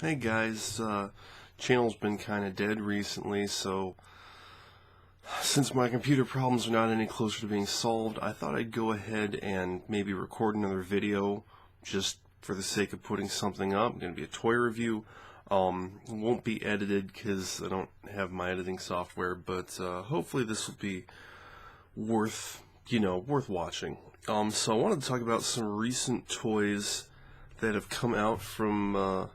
Hey guys, channel's been kind of dead recently, so since my computer problems are not any closer to being solved, I thought I'd go ahead and maybe record another video just for the sake of putting something up. It's going to be a toy review. It won't be edited because I don't have my editing software, but hopefully this will be worth watching. So I wanted to talk about some recent toys that have come out from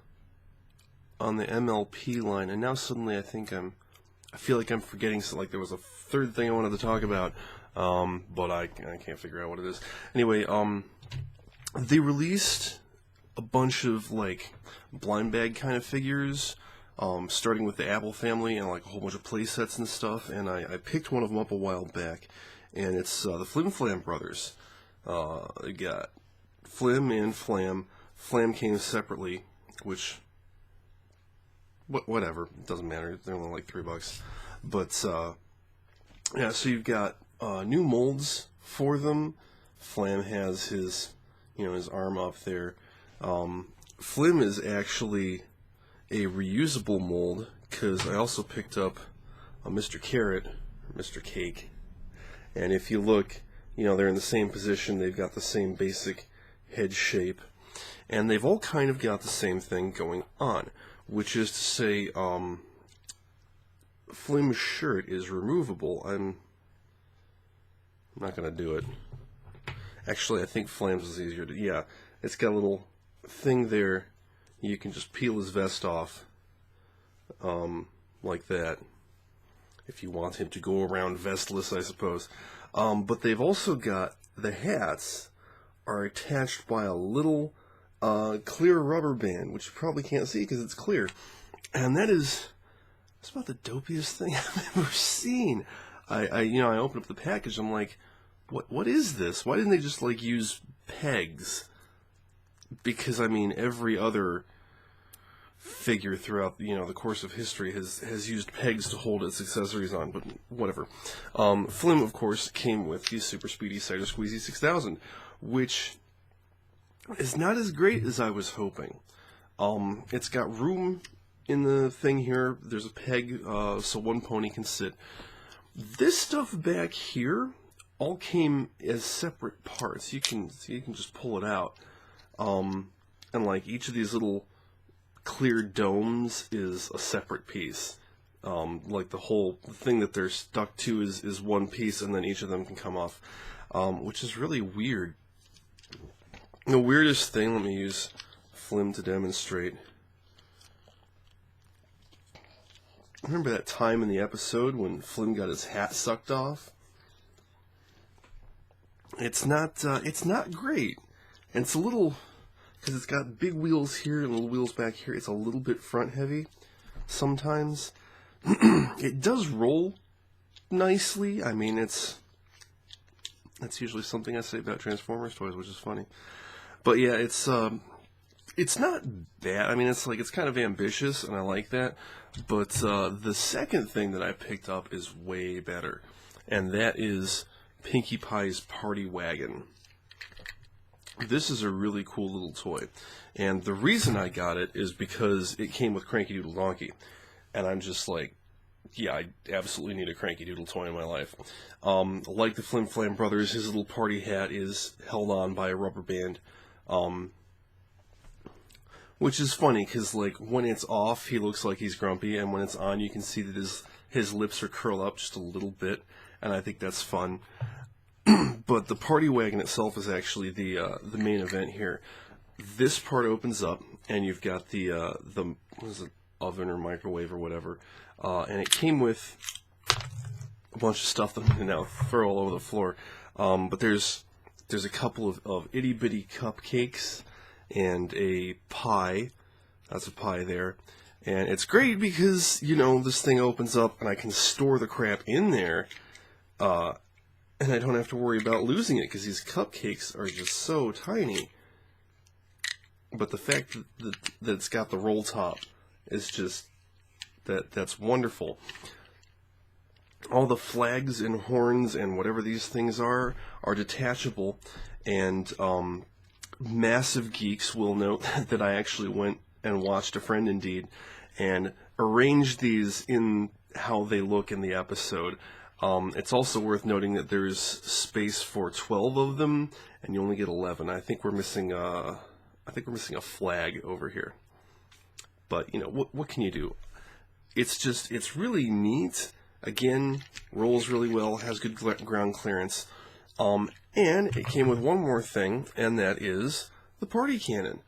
on the MLP line, and now suddenly I feel like I'm forgetting something. Like there was a third thing I wanted to talk about, but I can't figure out what it is. Anyway, they released a bunch of like blind bag kind of figures, starting with the Apple family and like a whole bunch of play sets and stuff. And I picked one of them up a while back, and it's the Flim-Flam Brothers. They got Flim and Flam. Flam came separately, which whatever, it doesn't matter. They're only like $3. But yeah, so you've got new molds for them. Flam has his arm up there. Flim is actually a reusable mold because I also picked up a Mr. Carrot, Mr. Cake, and if you look, they're in the same position. They've got the same basic head shape, and they've all kind of got the same thing going on, which is to say, Flim's shirt is removable. I'm not going to do it. Actually, I think Flam's is easier to... Yeah, it's got a little thing there. You can just peel his vest off, like that, if you want him to go around vestless, I suppose. But they've also got... The hats are attached by a little clear rubber band, which you probably can't see because it's clear. And it's about the dopiest thing I've ever seen. I opened up the package, I'm like, what is this? Why didn't they just like use pegs? Because every other figure throughout the course of history has used pegs to hold its accessories on, but whatever. Flim, of course, came with the Super Speedy Cider Squeezy 6000, which is not as great as I was hoping. It's got room in the thing here. There's a peg, so one pony can sit. This stuff back here all came as separate parts. You can just pull it out. And like each of these little clear domes is a separate piece. Like the whole thing that they're stuck to is one piece, and then each of them can come off, which is really weird. The weirdest thing, let me use Flim to demonstrate. Remember that time in the episode when Flim got his hat sucked off? It's not great. And it's a little, because it's got big wheels here and little wheels back here, it's a little bit front heavy sometimes. It does roll nicely. That's usually something I say about Transformers toys, which is funny. But yeah, it's not bad. It's kind of ambitious, and I like that. But the second thing that I picked up is way better, and that is Pinkie Pie's Party Wagon. This is a really cool little toy, and the reason I got it is because it came with Cranky Doodle Donkey, and I'm just like, yeah, I absolutely need a Cranky Doodle toy in my life. Like the Flim-Flam Brothers, his little party hat is held on by a rubber band, which is funny, because like when it's off, he looks like he's grumpy, and when it's on, you can see that his lips are curled up just a little bit, and I think that's fun. But the Party Wagon itself is actually the main event here. This part opens up, and you've got the what is it, oven or microwave or whatever, and it came with a bunch of stuff that I'm going to now throw all over the floor. But there's a couple of itty bitty cupcakes and a pie. That's a pie there. And it's great because, this thing opens up and I can store the crap in there, and I don't have to worry about losing it because these cupcakes are just so tiny. But the fact that it's got the roll top is just, that's wonderful. All the flags and horns and whatever these things are detachable, and massive geeks will note that I actually went and watched A Friend Indeed and arranged these in how they look in the episode. It's also worth noting that there's space for 12 of them, and you only get 11. I think we're missing a flag over here. But, you know, what can you do? It's really neat. Again, rolls really well, has good ground clearance. And it came with one more thing, and that is the party cannon.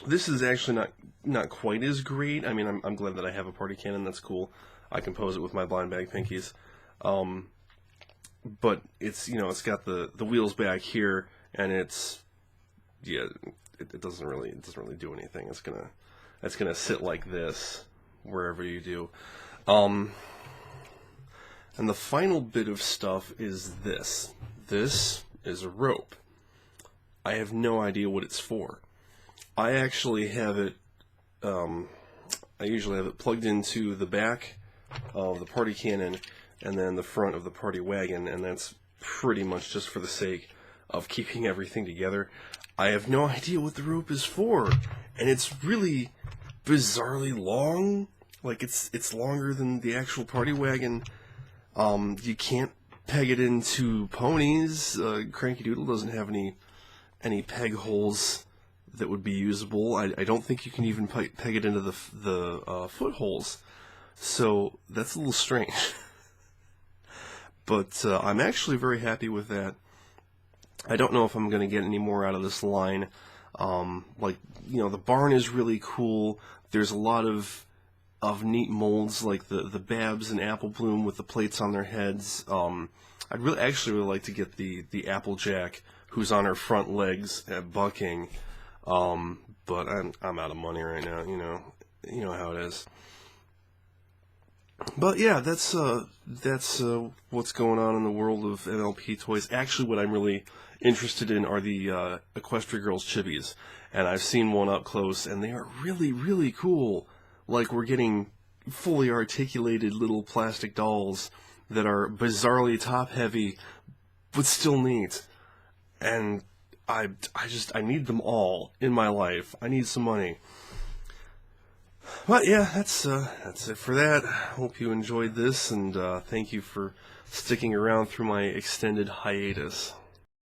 This is actually not quite as great. I mean, I'm glad that I have a party cannon. That's cool. I can pose it with my blind bag pinkies. But it's, you know, it's got the wheels back here, and it's, yeah, it doesn't really do anything. It's gonna sit like this wherever you do. And the final bit of stuff is this. This is a rope. I have no idea what it's for. I actually have it, I usually have it plugged into the back of the party cannon and then the front of the party wagon, and that's pretty much just for the sake of keeping everything together. I have no idea what the rope is for, and it's really bizarrely long. Like, it's longer than the actual party wagon. You can't peg it into ponies. Cranky Doodle doesn't have any peg holes that would be usable. I don't think you can even peg it into the foot holes. So that's a little strange. But I'm actually very happy with that. I don't know if I'm going to get any more out of this line. Like, you know, the barn is really cool. There's a lot of neat molds, like the Babs and Apple Bloom with the plates on their heads. I'd actually really like to get the Applejack, who's on her front legs at bucking. But I'm out of money right now. You know how it is. But yeah, that's what's going on in the world of MLP toys. Actually, what I'm really interested in are the Equestria Girls chibis, and I've seen one up close, and they are really, really cool. Like, we're getting fully articulated little plastic dolls that are bizarrely top-heavy, but still neat. And I need them all in my life. I need some money. But yeah, that's it for that. Hope you enjoyed this, and thank you for sticking around through my extended hiatus.